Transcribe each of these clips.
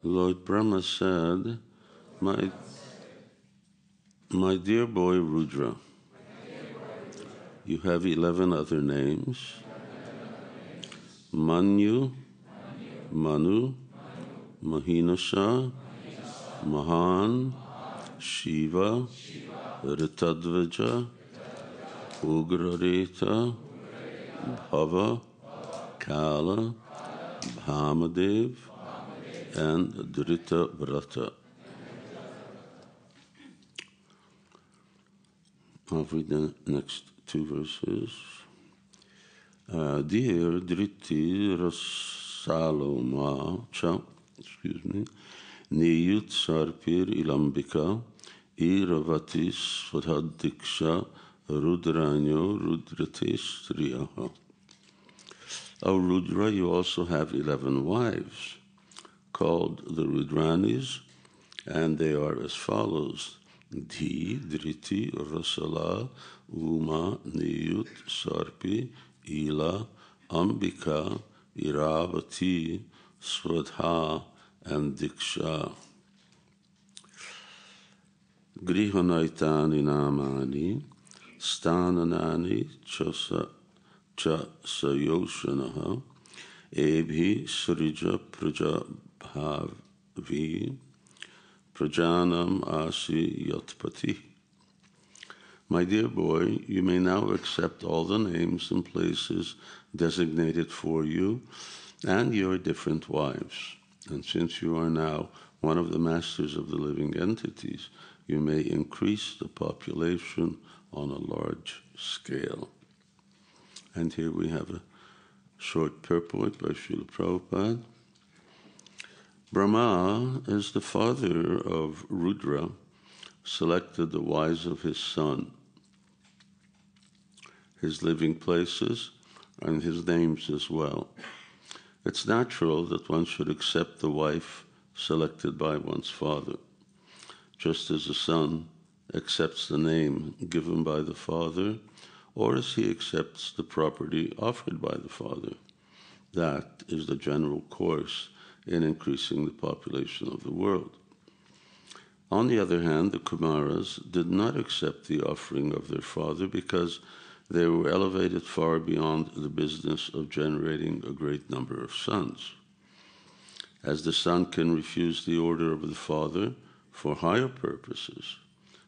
Lord Brahma said, my dear boy Rudra, you have 11 other names. Manu, Manu, Mahinasa, Mahan, Shiva, Ritadvaja, Ugrareta, Bhava, Kala, Bhamadev, and Drita Vrata. I'll read the next two verses. Dear Driti Rasaloma Cha, Niyut Sarpir Ilambika, Iravatis Svadhadiksha, Rudranyo Rudratis Triyaha. O Rudra, you also have 11 wives, called the Rudranis, and they are as follows: Dhi, Driti, Rasala, Uma, Niyut, Sarpi, Ila, Ambika, Iravati, Swadha, and Diksha. Grihanaitani namani, Stananani, Cha Sayoshanaha, Ebhi, Srija, Praja Bhavi, Prajanam Asi Yatpati. My dear boy, you may now accept all the names and places designated for you and your different wives. And since you are now one of the masters of the living entities, you may increase the population on a large scale. And here we have a short purport by Srila Prabhupada. Brahma, as the father of Rudra, selected the wives of his son, his living places, and his names as well. It's natural that one should accept the wife selected by one's father, just as a son accepts the name given by the father, or as he accepts the property offered by the father. That is the general course in increasing the population of the world. On the other hand, the Kumaras did not accept the offering of their father because they were elevated far beyond the business of generating a great number of sons. As the son can refuse the order of the father for higher purposes,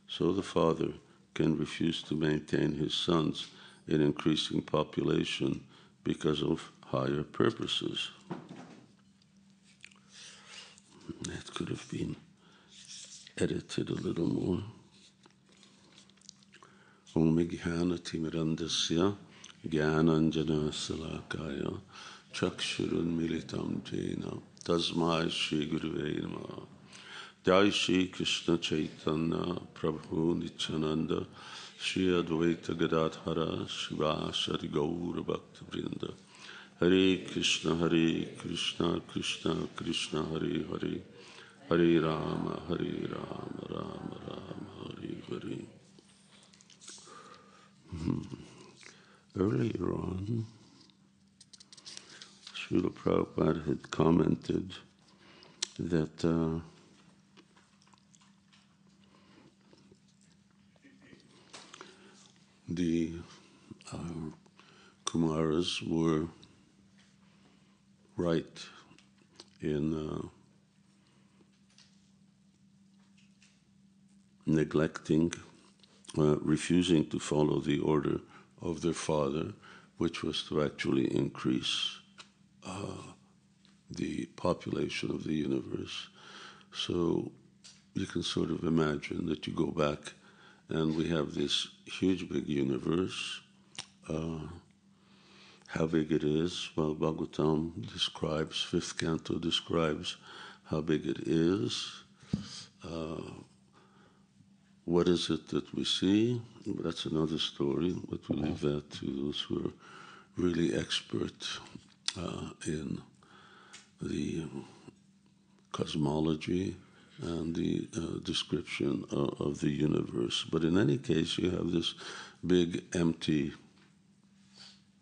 so the father can refuse to maintain his sons in increasing population because of higher purposes. That could have been edited a little more. Om Jnana Timirandasya Jnananjana Salakaya Chakshurun Militam Jena Tasmai Shri Guruve Namaha. Jai Shri Krishna Chaitanya Prabhu Nityananda Shri Advaita Gadadhara Shivasari Gaura Bhaktivedanta. Hare Krishna Krishna Krishna Hare Hare, Hare Rama Rama Rama Hare Hare. Earlier on, Srila Prabhupada had commented that the Kumaras were right in neglecting, refusing to follow the order of their father, which was to actually increase the population of the universe. So you can sort of imagine that you go back and we have this huge big universe. How big it is? Well, Bhagavatam describes, 5th canto describes how big it is. What is it that we see? That's another story, but we leave that to those who are really expert in the cosmology and the description of the universe. But in any case, you have this big empty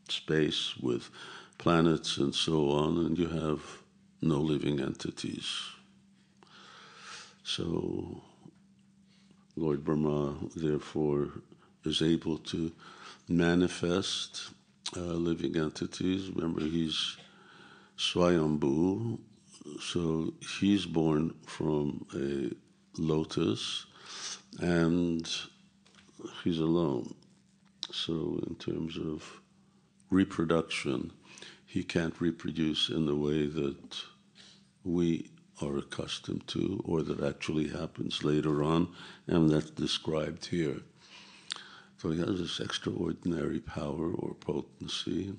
space with planets and so on, and you have no living entities. So Lord Brahma, therefore, is able to manifest living entities. Remember, he's Swayambhu, so he's born from a lotus, and he's alone. So in terms of reproduction, he can't reproduce in the way that we are accustomed to, or that actually happens later on, and that's described here. So he has this extraordinary power or potency,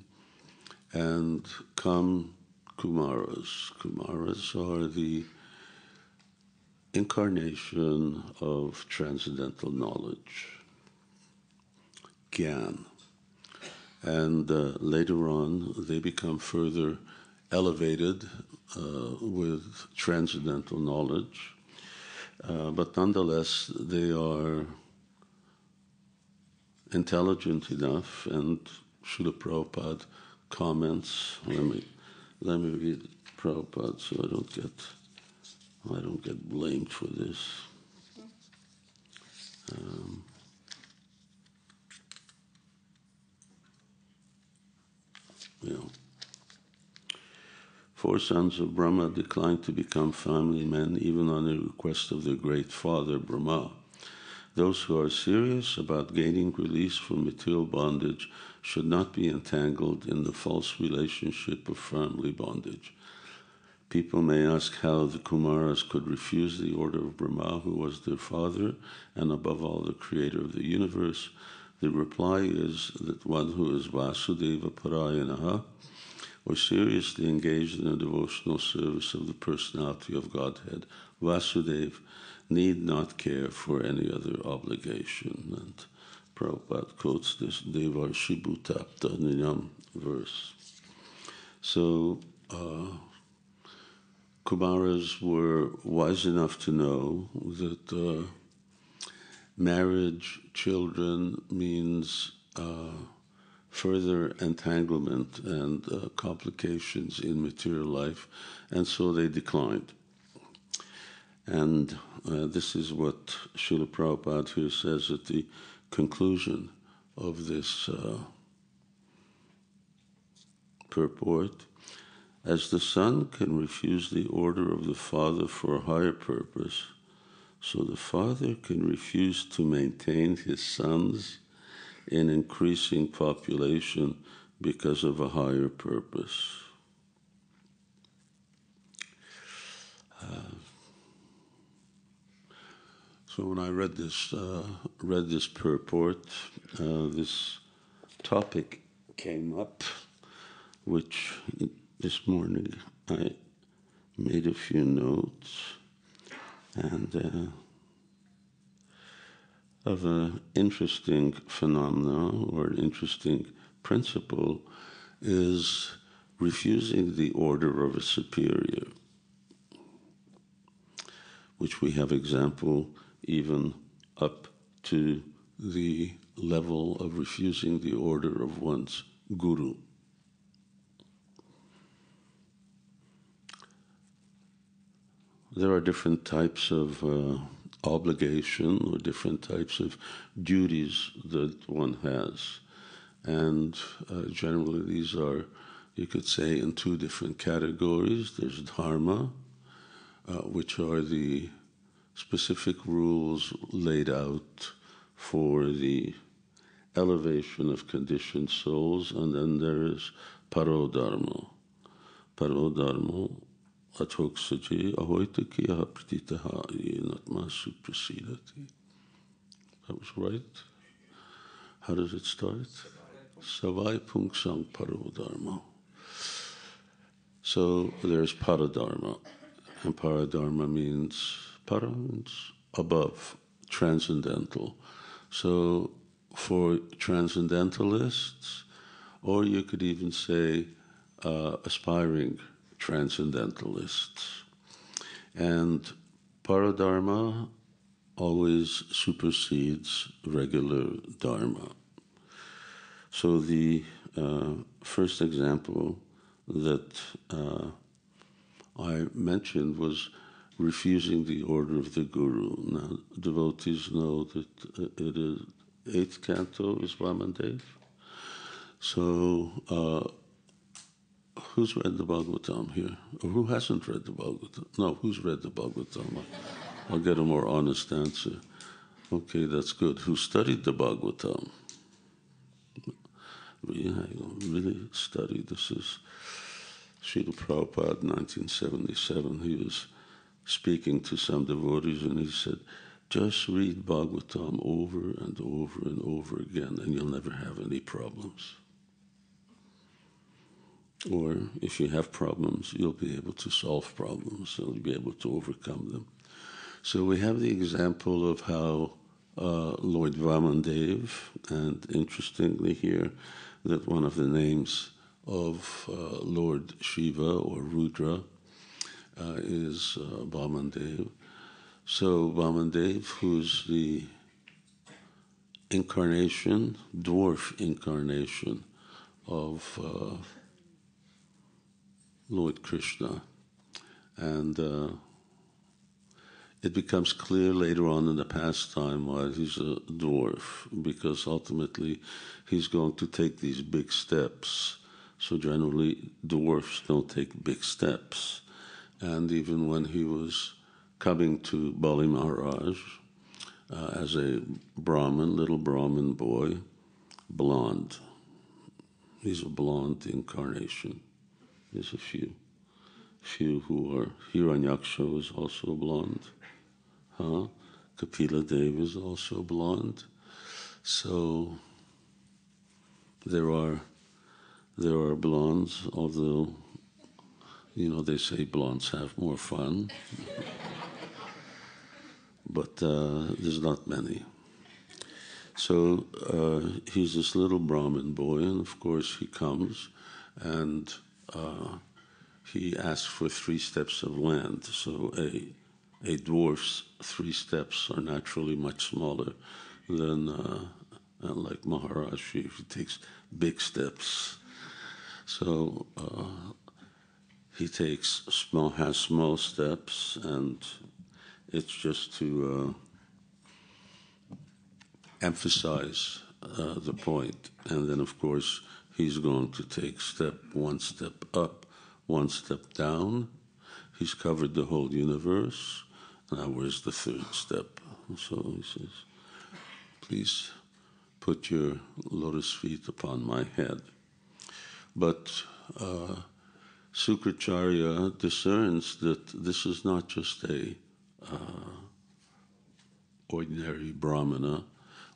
and come Kumaras. Kumaras are the incarnation of transcendental knowledge, Gyan. And later on, they become further elevated with transcendental knowledge. But nonetheless, they are intelligent enough, and Srila Prabhupada comments. Let me read Prabhupada so I don't get blamed for this. Four sons of Brahma declined to become family men, even on the request of their great father, Brahma. Those who are serious about gaining release from material bondage should not be entangled in the false relationship of family bondage. People may ask how the Kumaras could refuse the order of Brahma, who was their father, and above all the creator of the universe. The reply is that one who is Vasudeva Parayanaha, or seriously engaged in a devotional service of the personality of Godhead, Vasudeva, need not care for any other obligation. And Prabhupada quotes this Devarshi Bhutapta Niyam verse. So Kumaras were wise enough to know that marriage, children, means further entanglement and complications in material life, and so they declined. And this is what Srila Prabhupada here says at the conclusion of this purport. As the son can refuse the order of the father for a higher purpose, so the father can refuse to maintain his sons in increasing population because of a higher purpose. So when I read this purport, this topic came up, which this morning I made a few notes, and of an interesting phenomenon or an interesting principle is refusing the order of a superior, which we have example even up to the level of refusing the order of one's guru. There are different types of obligation or different types of duties that one has. And generally these are, you could say, in two different categories. There's dharma, which are the specific rules laid out for the elevation of conditioned souls, and then there is parodharma. Parodharma, atoksaji ahoitaki ahaprititaha yenatma suprasidati. That was right. How does it start? Savai punksang parodharma. So there's paradharma, and paradharma means para means above, transcendental. So for transcendentalists, or you could even say aspiring transcendentalists, and paradharma always supersedes regular dharma. So the first example that I mentioned was refusing the order of the Guru. Now, devotees know that it is 8th canto is Vamandev. So, who's read the Bhagavatam here? Or who hasn't read the Bhagavatam? No, who's read the Bhagavatam? I'll get a more honest answer. Okay, that's good. Who studied the Bhagavatam? Yeah, really studied. This is Srila Prabhupada, 1977. He was speaking to some devotees and he said, just read Bhagavatam over and over and over again and you'll never have any problems. Or if you have problems, you'll be able to solve problems, you'll be able to overcome them. So we have the example of how Lord Vamandev, and interestingly here, that one of the names of Lord Shiva or Rudra is Vamandev. So Vamandev, who's the incarnation, dwarf incarnation of Lord Krishna. And it becomes clear later on in the pastime why he's a dwarf, because ultimately he's going to take these big steps. So generally dwarfs don't take big steps. And even when he was coming to Bali Maharaj as a Brahmin, little Brahmin boy, blonde. He's a blonde incarnation. There's a few who are. Hiranyaksha is also blonde. Kapila Deva is also blonde. So there are blondes, although they say blondes have more fun. But there's not many. So he's this little Brahmin boy, and of course he comes and he asks for 3 steps of land. So a dwarf's 3 steps are naturally much smaller than like Maharaj. He takes big steps. So he has small steps, and it's just to emphasize the point. And then, of course, he's going to take one step up, 1 step down. He's covered the whole universe. Now, where's the 3rd step? So he says, please put your lotus feet upon my head. But Sukracharya discerns that this is not just a ordinary Brahmana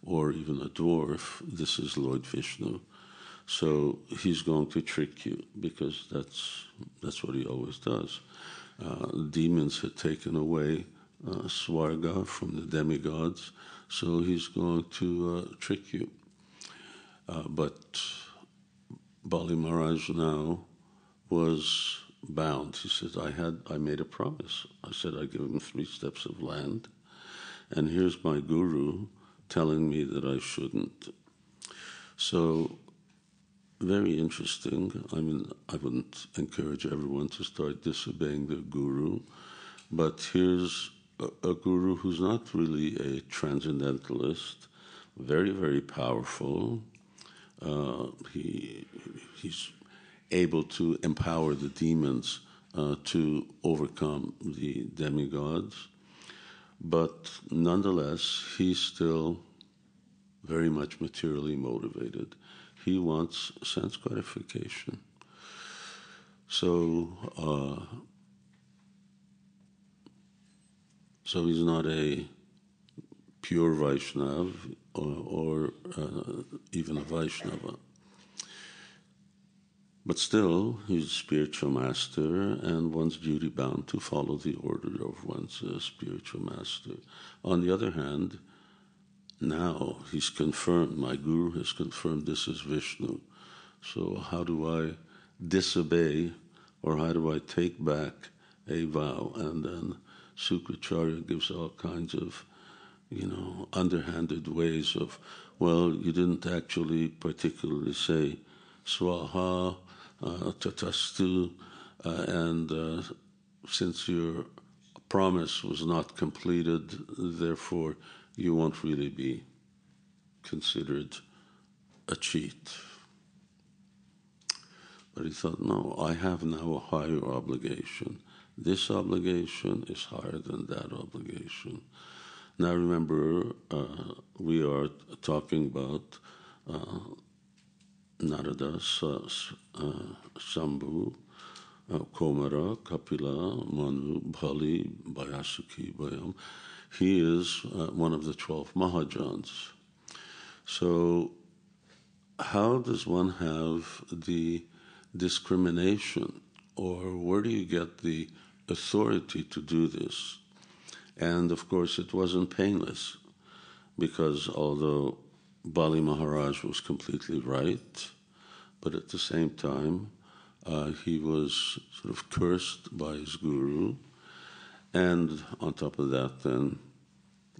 or even a dwarf. This is Lord Vishnu. So he's going to trick you, because that's what he always does. Demons had taken away Swarga from the demigods, so he's going to trick you. But Bali Maharaj now was bound. He said, I made a promise. I said I'd give him 3 steps of land, and here's my guru telling me that I shouldn't. So, very interesting. I mean, I wouldn't encourage everyone to start disobeying their guru, but here's a guru who's not really a transcendentalist, very, very powerful. He's able to empower the demons to overcome the demigods, but nonetheless, he's still very much materially motivated. He wants sense gratification. So he's not a pure Vaishnava or even a Vaishnava. But still, he's a spiritual master, and one's duty bound to follow the order of one's spiritual master. On the other hand, now he's confirmed, my guru has confirmed this is Vishnu. So how do I disobey, or how do I take back a vow? And then Sukracharya gives all kinds of, underhanded ways of, well, you didn't actually particularly say Swaha, Tatastu, and since you're promise was not completed, therefore you won't really be considered a cheat. But he thought, no, I have now a higher obligation. This obligation is higher than that obligation. Now remember, we are talking about Narada, Shambhu, Komara, Kapila, Manu, Bali, Bayasaki, Bayam. He is one of the 12 Mahajans. So how does one have the discrimination, or where do you get the authority to do this? And of course it wasn't painless, because although Bali Maharaj was completely right, but at the same time he was sort of cursed by his guru, and on top of that then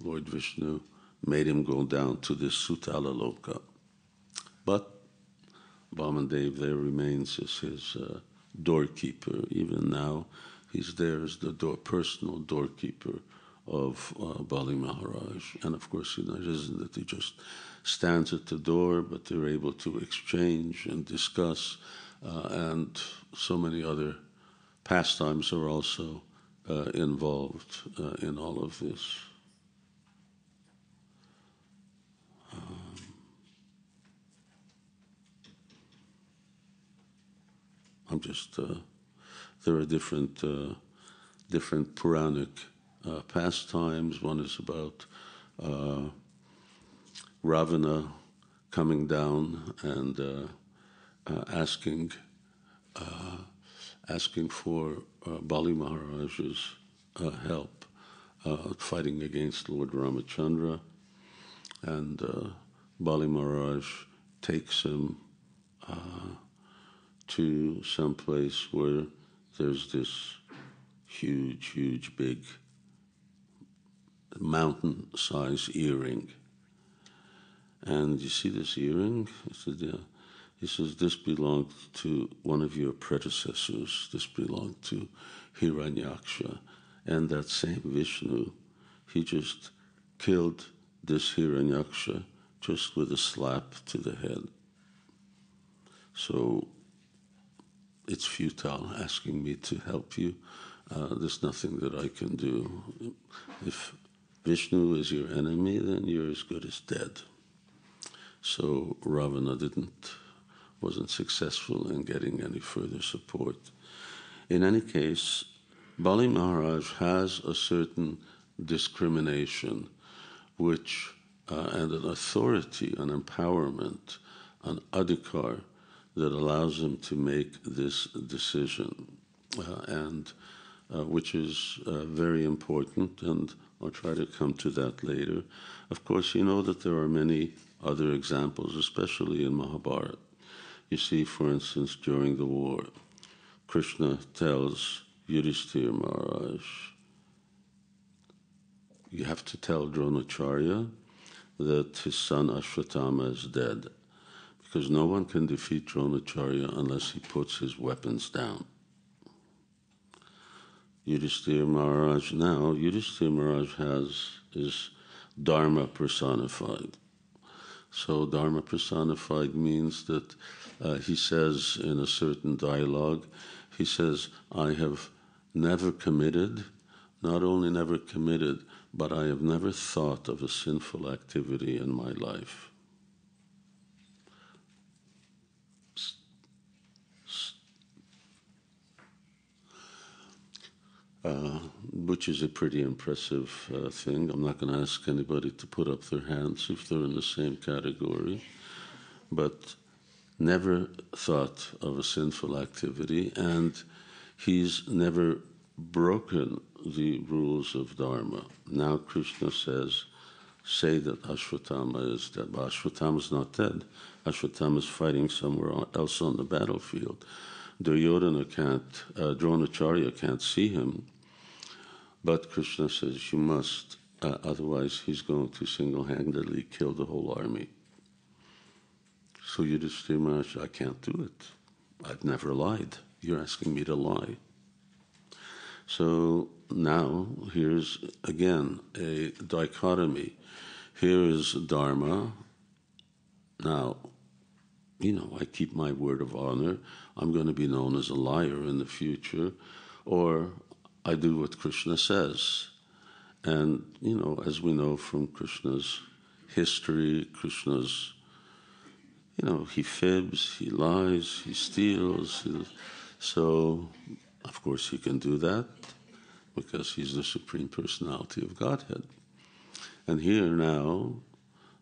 Lord Vishnu made him go down to this Sutala Loka. But Vamandev there remains as his doorkeeper. Even now he's there as the personal doorkeeper of Bali Maharaj. And of course, it isn't that he just stands at the door, but they're able to exchange and discuss, and so many other pastimes are also involved in all of this. There are different Puranic pastimes. One is about Ravana coming down and asking for Bali Maharaj's help, fighting against Lord Ramachandra, and Bali Maharaj takes him to some place where there's this huge, big mountain-sized earring. And you see this earring? He said, yeah. He says, this belonged to one of your predecessors. This belonged to Hiranyaksha. And that same Vishnu, he just killed this Hiranyaksha just with a slap to the head. So it's futile asking me to help you. There's nothing that I can do. If Vishnu is your enemy, then you're as good as dead. So Ravana wasn't successful in getting any further support. In any case, Bali Maharaj has a certain discrimination, which and an authority, an empowerment, an adhikar that allows him to make this decision, and which is very important, and I'll try to come to that later. Of course, you know that there are many other examples, especially in Mahabharata. You see, for instance, during the war, Krishna tells Yudhishthira Maharaj, you have to tell Dronacharya that his son Ashwatthama is dead, because no one can defeat Dronacharya unless he puts his weapons down. Yudhishthira Maharaj is Dharma personified. So Dharma personified means that he says in a certain dialogue, he says, I have never committed, not only never committed, but I have never thought of a sinful activity in my life. Which is a pretty impressive thing. I'm not going to ask anybody to put up their hands if they're in the same category, but never thought of a sinful activity, and he's never broken the rules of Dharma. Now Krishna says, say that Ashwatthama is dead. But Ashwatthama is not dead. Ashwatthama is fighting somewhere else on the battlefield. Duryodhana Dronacharya can't see him, but Krishna says, you must, otherwise he's going to single-handedly kill the whole army. So Yudhishthira Maharaj, I can't do it. I've never lied. You're asking me to lie. So now here's again a dichotomy. Here is Dharma. Now, I keep my word of honor. I'm going to be known as a liar in the future, or I do what Krishna says. And, as we know from Krishna's history, Krishna's, he fibs, he lies, he steals. So, of course, he can do that because he's the Supreme Personality of Godhead. And here now,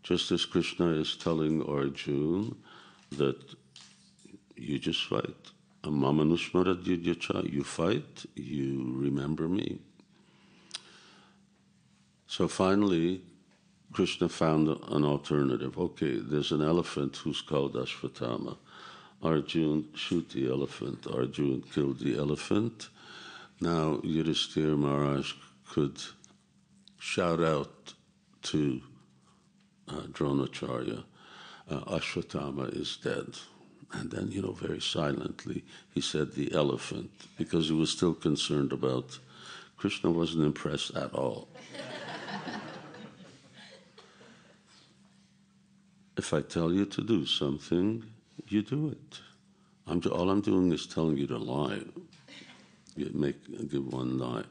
just as Krishna is telling Arjuna that you just fight. You fight, you remember me. So finally, Krishna found an alternative. Okay, there's an elephant who's called Ashvatthama. Arjuna shoot the elephant. Arjuna killed the elephant. Now Yudhisthira Maharaj could shout out to Dronacharya, Ashvatthama is dead. And then, very silently, he said the elephant, because he was still concerned about, Krishna wasn't impressed at all. If I tell you to do something, you do it. All I'm doing is telling you to lie. Give one lie.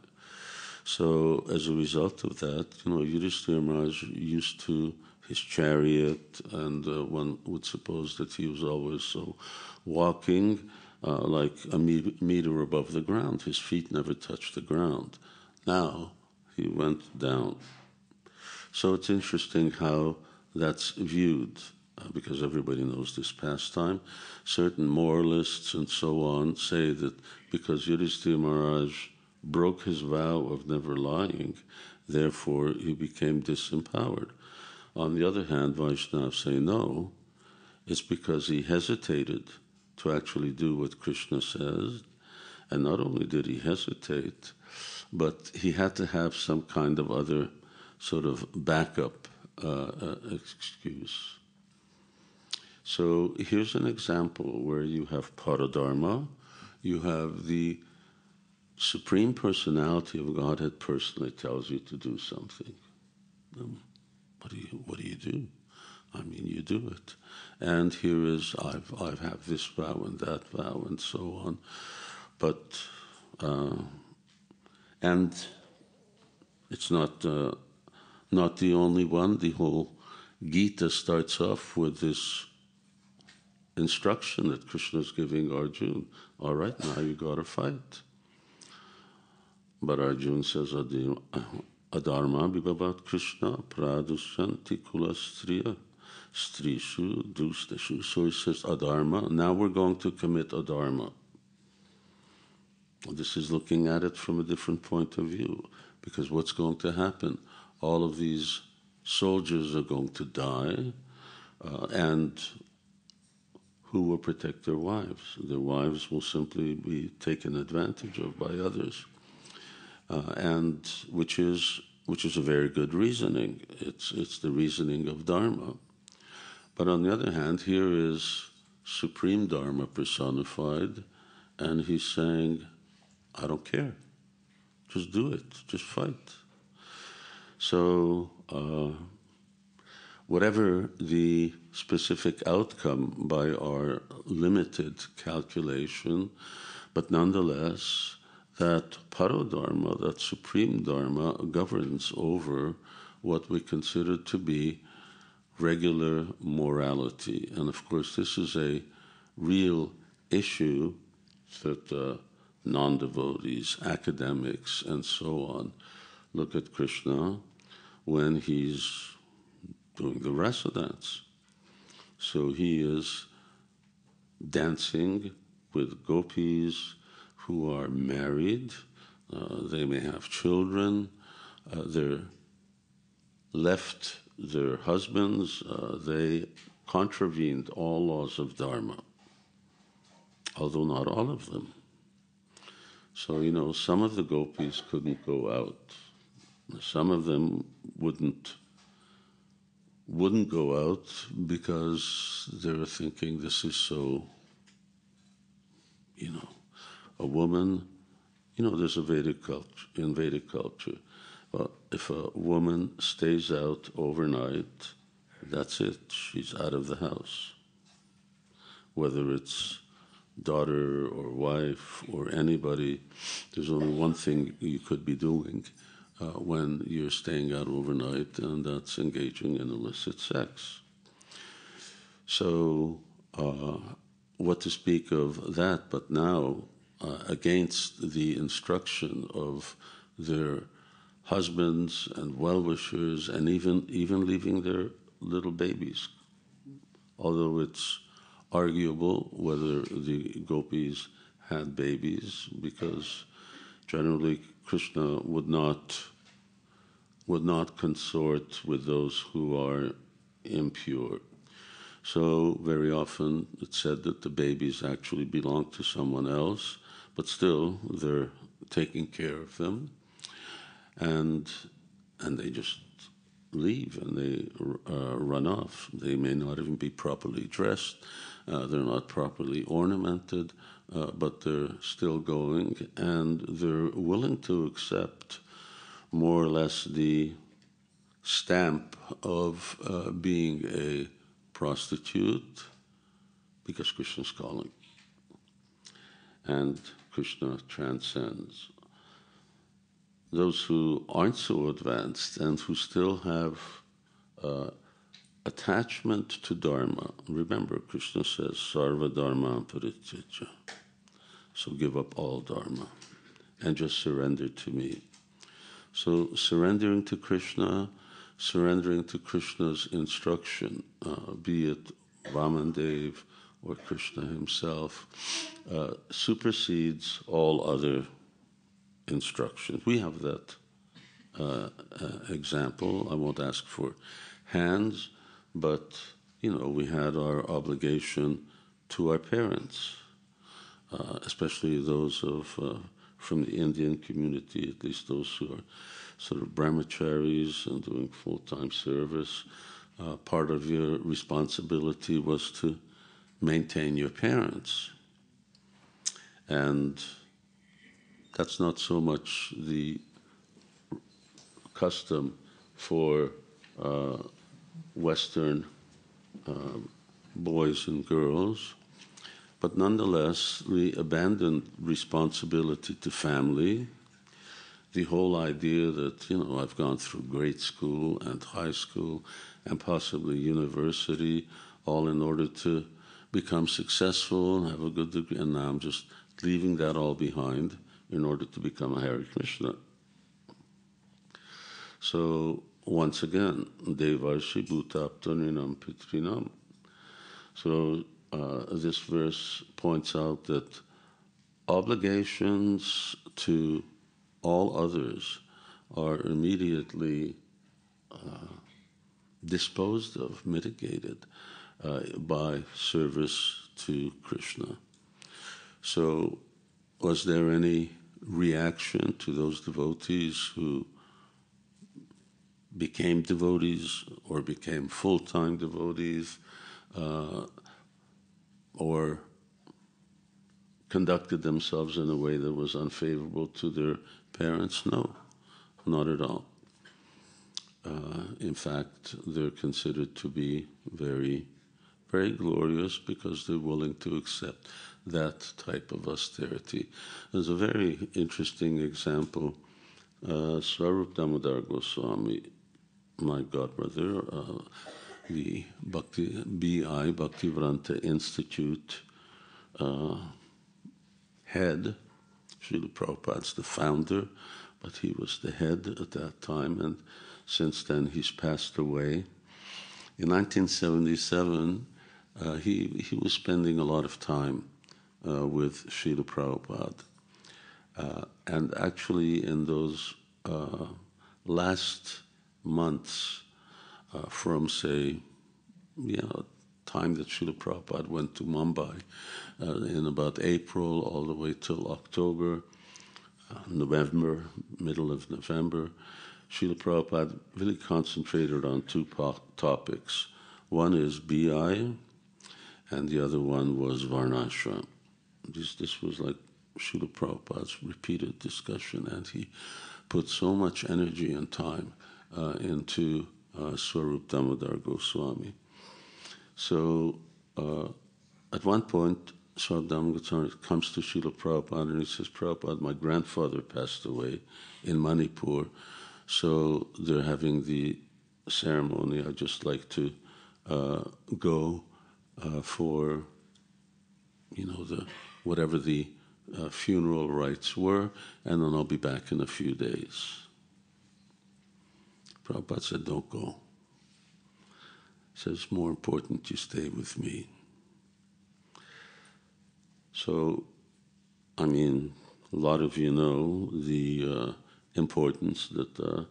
So as a result of that, Yudhisthira Maharaj used to his chariot, and one would suppose that he was always so walking like a meter above the ground. His feet never touched the ground. Now he went down. So it's interesting how that's viewed, because everybody knows this pastime. Certain moralists and so on say that because Yudhisthira Maharaj broke his vow of never lying, therefore he became disempowered. On the other hand, Vaishnavas say no, it's because he hesitated to actually do what Krishna says, and not only did he hesitate, but he had to have some kind of other sort of backup excuse. So here's an example where you have Paradharma, you have the Supreme Personality of Godhead personally tells you to do something. What do you do? You do it. And here is, I have this vow and that vow and so on. But, and it's not the only one. The whole Gita starts off with this instruction that Krishna is giving Arjuna. All right, now you got to fight. But Arjuna says, Adharma bibhavat Krishna pradushanti kula striya strishu dusteshu. So he says adharma. Now we're going to commit adharma. This is looking at it from a different point of view, because what's going to happen? All of these soldiers are going to die, and who will protect their wives? Their wives will simply be taken advantage of by others. And which is a very good reasoning. It's the reasoning of Dharma. But on the other hand, here is Supreme Dharma personified, and he's saying, I don't care. Just do it. Just fight. So whatever the specific outcome by our limited calculation, but nonetheless, that Paradharma, that Supreme Dharma, governs over what we consider to be regular morality. And of course, this is a real issue that non-devotees, academics, and so on look at Krishna when he's doing the rasa dance. So he is dancing with gopis who are married, they may have children, they're left their husbands, they contravened all laws of Dharma, although not all of them. So, some of the gopis couldn't go out. Some of them wouldn't go out because they were thinking this is so, a woman there's a Vedic culture, in Vedic culture, if a woman stays out overnight, that's it, she's out of the house. Whether it's daughter or wife or anybody, there's only one thing you could be doing when you're staying out overnight, and that's engaging in illicit sex. So what to speak of that, but now against the instruction of their husbands and well-wishers, and even leaving their little babies, although it's arguable whether the gopis had babies, because generally Krishna would not consort with those who are impure. So very often it's said that the babies actually belong to someone else, but still they're taking care of them, and they just leave and they run off. They may not even be properly dressed, they're not properly ornamented, but they're still going, and they're willing to accept more or less the stamp of being a prostitute, because Krishna's calling, and Krishna transcends. Those who aren't so advanced and who still have attachment to Dharma, remember Krishna says, Sarva Dharma Parityaja, so give up all Dharma and just surrender to me. So surrendering to Krishna, surrendering to Krishna's instruction, be it Vamandev or Krishna himself, supersedes all other instructions. We have that example. I won't ask for hands, but we had our obligation to our parents, especially those from the Indian community, at least those who are sort of brahmacharis and doing full-time service. Part of your responsibility was to maintain your parents. And that's not so much the custom for Western boys and girls, but nonetheless, we abandoned responsibility to family. The whole idea that, I've gone through grade school and high school and possibly university, all in order to become successful and have a good degree, and now I'm just leaving that all behind in order to become a Hare Krishna. So, once again, Devarshi Bhutaptaninam Pitrinam. So, this verse points out that obligations to all others are immediately disposed of, mitigated by service to Krishna. So, was there any reaction to those devotees who became devotees or became full-time devotees or conducted themselves in a way that was unfavorable to their parents? No, not at all. In fact, they're considered to be very, very glorious because they're willing to accept that type of austerity. There's a very interesting example. Swarup Damodar Goswami, my godbrother, the Bhaktivedanta Institute head, Srila Prabhupada's the founder, but he was the head at that time, and since then he's passed away. In 1977, he was spending a lot of time with Srila Prabhupada. And actually in those last months from, say, time that Srila Prabhupada went to Mumbai, in about April all the way till October, November, middle of November, Srila Prabhupada really concentrated on two topics. One is BI, and the other one was Varnashram. This was like Srila Prabhupada's repeated discussion, and he put so much energy and time into Swarup Damodar Goswami. So at one point, Swarup Damodar Goswami comes to Srila Prabhupada and he says, Prabhupada, my grandfather passed away in Manipur, so they're having the ceremony. I'd just like to go for, whatever the funeral rites were, and then I'll be back in a few days. Prabhupada said, don't go. He says, it's more important you stay with me. So, a lot of you know the importance that,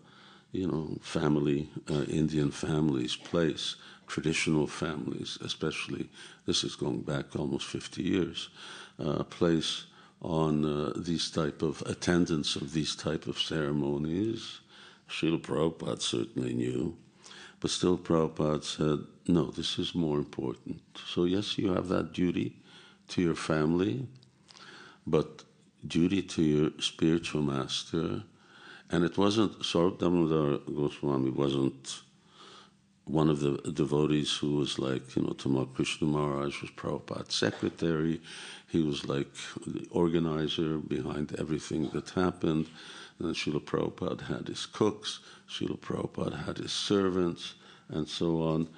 family, Indian families place, traditional families especially, this is going back almost 50 years, place on these type of attendance of these type of ceremonies. Srila Prabhupada certainly knew, but still Prabhupada said, no, this is more important. So yes, you have that duty to your family, but duty to your spiritual master. And it wasn't, Swarup Damodar Goswami wasn't one of the devotees who was like, Tamal Krishna Maharaj was Prabhupada's secretary. He was like the organizer behind everything that happened. And then Srila Prabhupada had his cooks, Srila Prabhupada had his servants, and so on.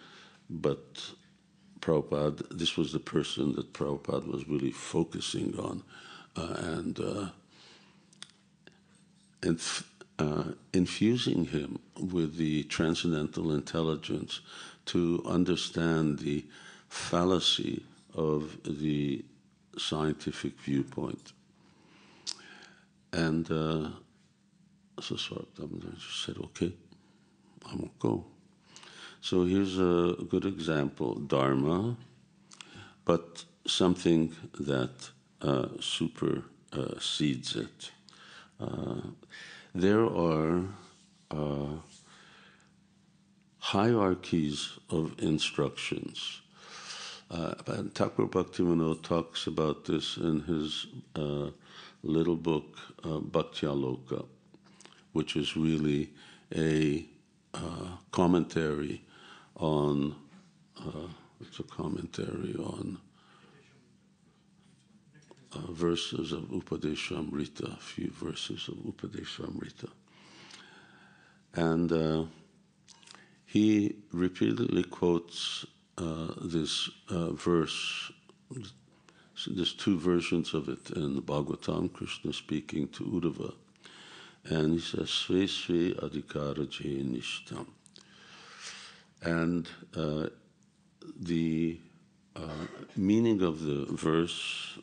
But Prabhupada, this was the person that Prabhupada was really focusing on and infusing him with the transcendental intelligence to understand the fallacy of the scientific viewpoint. And so Swarup Damodar said, okay, I won't go. So here's a good example, Dharma, but something that supersedes it. There are hierarchies of instructions. Thakur Bhaktivinoda talks about this in his little book, Bhaktyaloka, which is really a commentary on, verses of Upadeshamrita, a few verses of Upadeshamrita. And he repeatedly quotes this verse. There's two versions of it in the Bhāgavatam, Krishna speaking to Uddhava. And he says, Sri Sri Adhikara Jai Nishtam. And the meaning of the verse,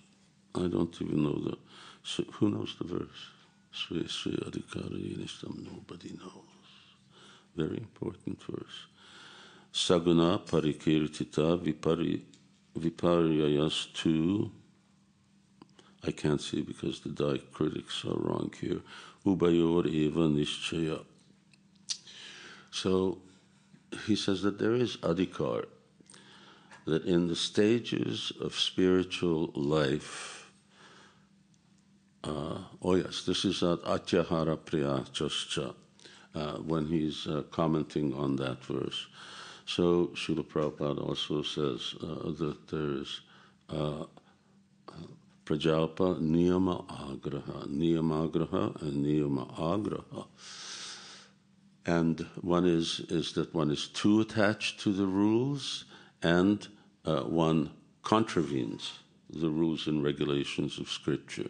I don't even know who knows the verse? Sri Sri Adhikara Jai Nishtam, nobody knows. Very important verse. Saguna parikirtita viparyayas tu, I can't see because the diacritics are wrong here, ubayor eva nishchaya. So he says that there is adhikar, that in the stages of spiritual life, this is at Atyahara Priyachascha, when he's commenting on that verse. So Srila Prabhupada also says that there is Prajalpa Niyama Agraha, and Niyama Agraha. And one is that one is too attached to the rules, and one contravenes the rules and regulations of Scripture.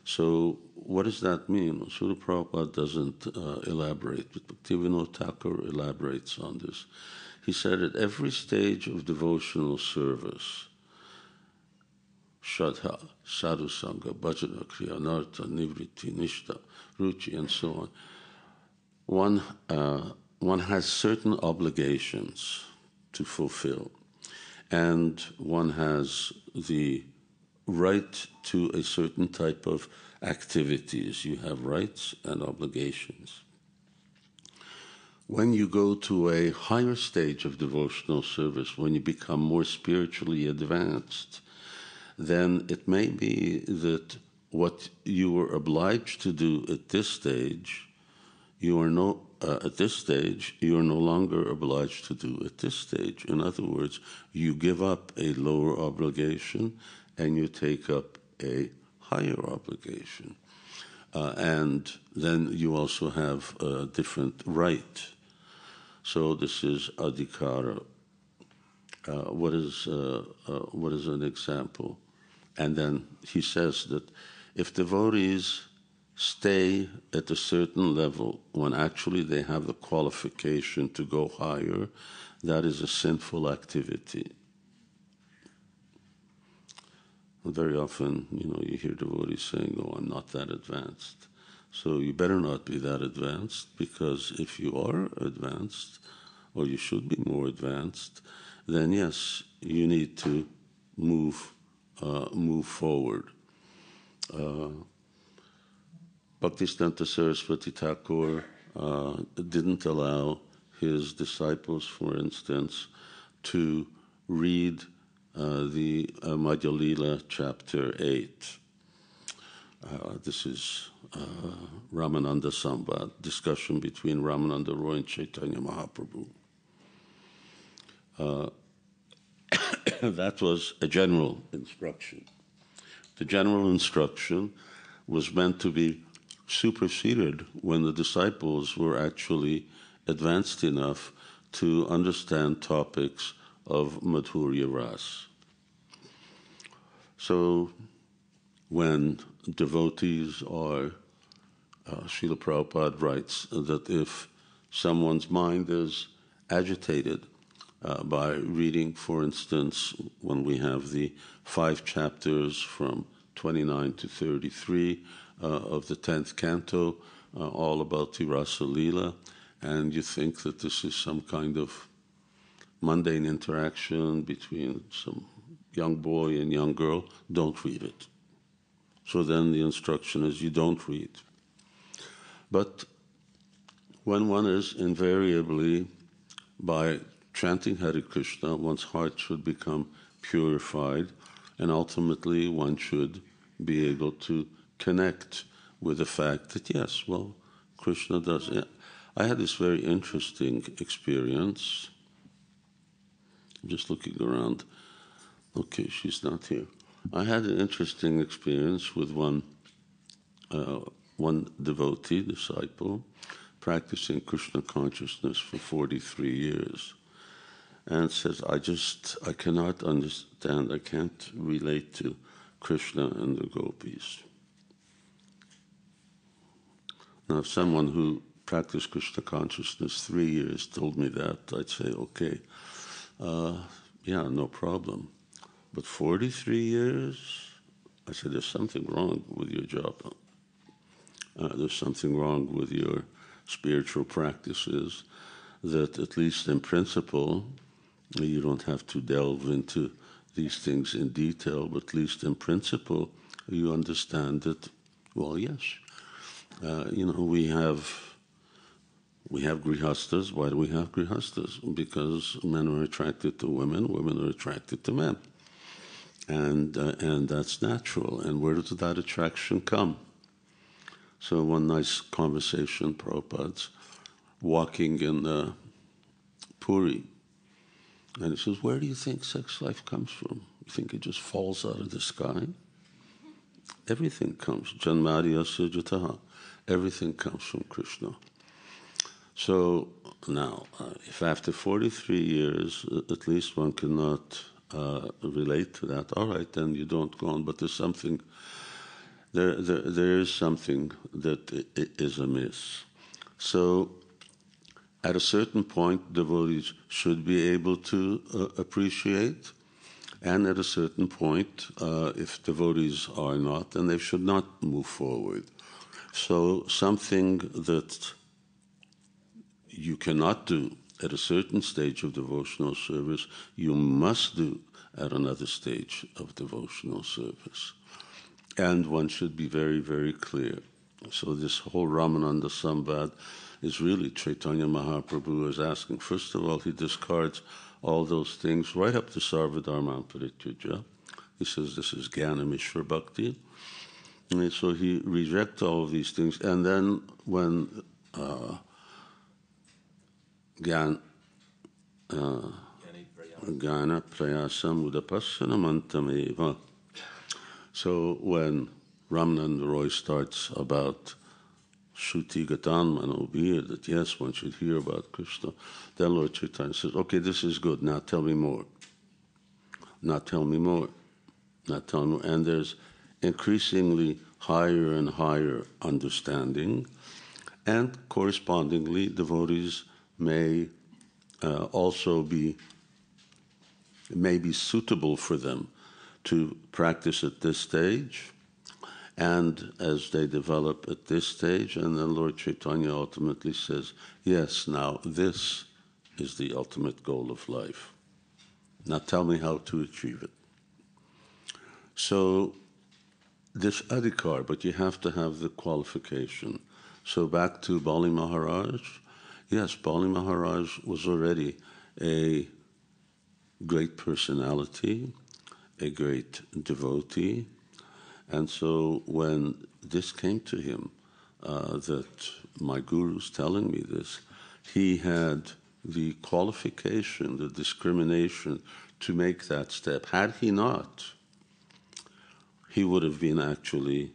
So what does that mean? Srila Prabhupada doesn't elaborate, but Bhaktivinoda Thakur elaborates on this. He said at every stage of devotional service, Shraddha, Sadhu Sangha, Bhajana, Kriya, Narta, Nivriti, Nishta, Ruchi, and so on, one has certain obligations to fulfill, and one has the right to a certain type of activities. You have rights and obligations. When you go to a higher stage of devotional service, when you become more spiritually advanced, then it may be that what you were obliged to do at this stage, you are no longer obliged to do at this stage. In other words, you give up a lower obligation and you take up a higher obligation. And then you also have a different right. So this is adhikara. What is an example? And then he says that if devotees stay at a certain level when actually they have the qualification to go higher, that is a sinful activity. And very often, you hear devotees saying, "Oh, I'm not that advanced." So you better not be that advanced, because if you are advanced, or you should be more advanced, then yes, you need to move forward. Bhaktisiddhanta Saraswati Thakur didn't allow his disciples, for instance, to read the Madhya Lila chapter 8. This is Ramananda Samvad, discussion between Ramananda Roy and Chaitanya Mahaprabhu. That was a general instruction. The general instruction was meant to be superseded when the disciples were actually advanced enough to understand topics of Madhurya Ras. So when devotees are, Srila Prabhupada writes that if someone's mind is agitated by reading, for instance, when we have the 5 chapters from 29 to 33 of the 10th canto, all about the Rasa Lila, and you think that this is some kind of mundane interaction between some young boy and young girl, don't read it. So then the instruction is you don't read. But when one is invariably, by chanting Hare Krishna, one's heart should become purified, and ultimately one should be able to connect with the fact that, yes, well, Krishna does it. I had this very interesting experience. I'm just looking around. Okay, she's not here. I had an interesting experience with one devotee, disciple, practicing Krishna consciousness for 43 years. And says, I cannot understand, I can't relate to Krishna and the gopis. Now, if someone who practiced Krishna consciousness 3 years told me that, I'd say, okay, yeah, no problem. But 43 years? I said, there's something wrong with your job. There's something wrong with your spiritual practices, that at least in principle, you don't have to delve into these things in detail, but at least in principle, you understand that, well, yes, we have grihastas. Why do we have grihastas? Because men are attracted to women, women are attracted to men. And that's natural. And where does that attraction come? So one nice conversation, Prabhupada's walking in Puri, and he says, where do you think sex life comes from? You think it just falls out of the sky? Everything comes, Janmadya Sujataha. Everything comes from Krishna. So now, if after 43 years, at least one cannot relate to that, all right, then you don't go on. But there's something, there is something that is amiss. So at a certain point, devotees should be able to appreciate, and at a certain point, if devotees are not, then they should not move forward. So something that you cannot do at a certain stage of devotional service, you must do at another stage of devotional service. And one should be very, very clear. So this whole Ramananda Samvad is really Chaitanya Mahaprabhu is asking. First of all, he discards all those things right up to Sarvadharman Parityaja. He says this is Jnana Mishra Bhakti. And so he rejects all of these things. And then when Jnana prayasam udapasanamantameva. So when Ramananda Roy starts about Shruti Gatan Manobir, that yes, one should hear about Krishna, then Lord Chaitanya says, okay, this is good, now tell me more. Now tell me more. Now tell me more. And there's increasingly higher and higher understanding, and correspondingly, devotees may also be, it may be suitable for them to practice at this stage, and as they develop at this stage, and then Lord Chaitanya ultimately says, yes, now this is the ultimate goal of life. Now tell me how to achieve it. So this adhikar, but you have to have the qualification. So back to Bali Maharaj. Yes, Bali Maharaj was already a great personality, a great devotee. And so when this came to him, that my guru's telling me this, he had the qualification, the discrimination to make that step. Had he not, he would have been actually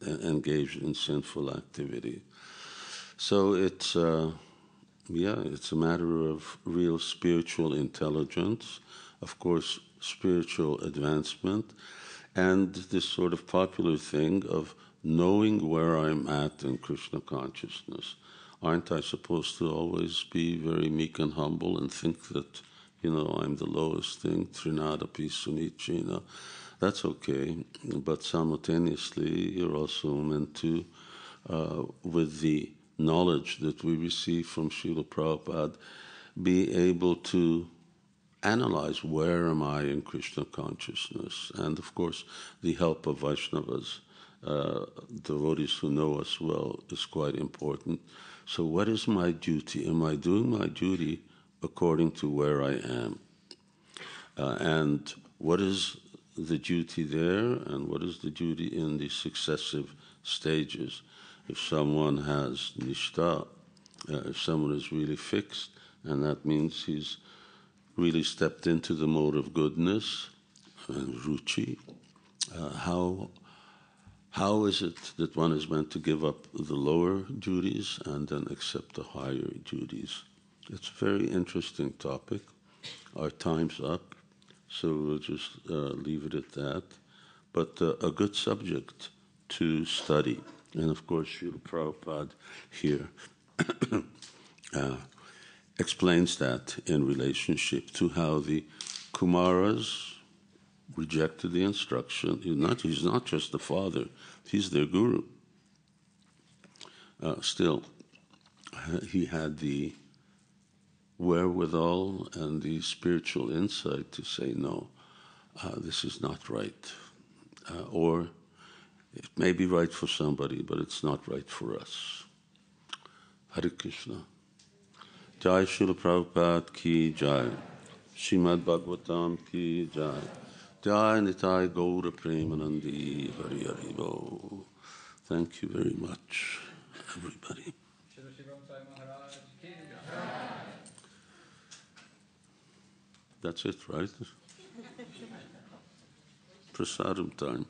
engaged in sinful activity. So it's it's a matter of real spiritual intelligence, of course, spiritual advancement, and this sort of popular thing of knowing where I'm at in Krishna consciousness. Aren't I supposed to always be very meek and humble and think that, I'm the lowest thing, Trinadapi Sunichina? That's okay, but simultaneously you're also meant to, with the knowledge that we receive from Srila Prabhupada, be able to analyze where am I in Krishna consciousness. And of course, the help of Vaishnavas, devotees who know us well, is quite important. So what is my duty? Am I doing my duty according to where I am? And what is the duty there, and what is the duty in the successive stages? If someone has nishtha, if someone is really fixed, and that means he's really stepped into the mode of goodness and ruchi, how is it that one is meant to give up the lower duties and then accept the higher duties? It's a very interesting topic. Our time's up, so we'll just leave it at that. But a good subject to study. And of course, Srila Prabhupada here explains that in relationship to how the Kumaras rejected the instruction. He's not just the father, he's their guru. Still, he had the wherewithal and the spiritual insight to say, no, this is not right. Or it may be right for somebody, but it's not right for us. Hare Krishna. Jai Srila Prabhupada ki jai. Śrīmad Bhāgavatam ki jai. Jai Nitai Gaura Premanandi Hari Hari Bo. Thank you very much, everybody. That's it, right? Prasadam time.